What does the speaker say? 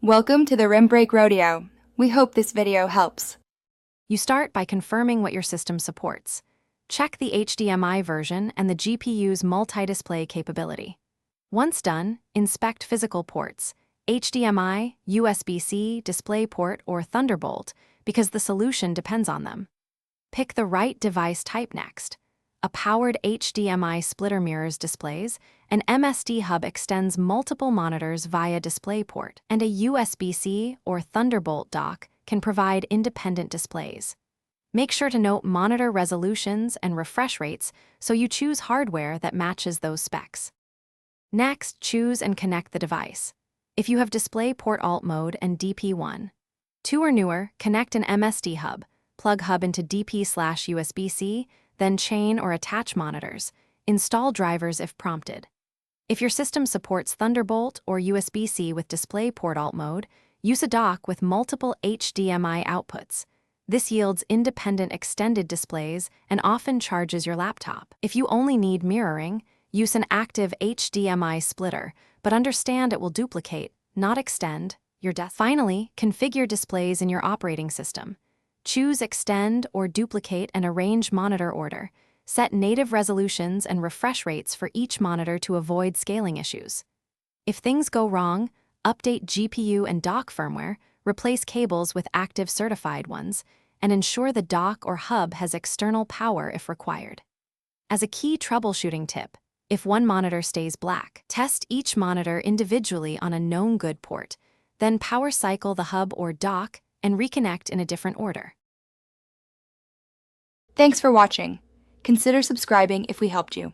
Welcome to the Rim Break Rodeo. We hope this video helps. You start by confirming what your system supports. Check the HDMI version and the GPU's multi-display capability. Once done, inspect physical ports, HDMI, USB-C, DisplayPort, or Thunderbolt, because the solution depends on them. Pick the right device type next. A powered HDMI splitter mirrors displays, an MSD hub extends multiple monitors via DisplayPort, and a USB-C or Thunderbolt dock can provide independent displays. Make sure to note monitor resolutions and refresh rates so you choose hardware that matches those specs. Next, choose and connect the device. If you have DisplayPort Alt Mode and DP1. 2 or newer, connect an MSD hub, plug hub into DP/USB-C, then chain or attach monitors. Install drivers if prompted. If your system supports Thunderbolt or USB-C with DisplayPort Alt Mode, use a dock with multiple HDMI outputs. This yields independent extended displays and often charges your laptop. If you only need mirroring, use an active HDMI splitter, but understand it will duplicate, not extend, your desktop. Finally, configure displays in your operating system. Choose Extend or Duplicate and arrange monitor order. Set native resolutions and refresh rates for each monitor to avoid scaling issues. If things go wrong, update GPU and dock firmware, replace cables with active certified ones, and ensure the dock or hub has external power if required. As a key troubleshooting tip, if one monitor stays black, test each monitor individually on a known good port, then power cycle the hub or dock and reconnect in a different order. Thanks for watching. Consider subscribing if we helped you.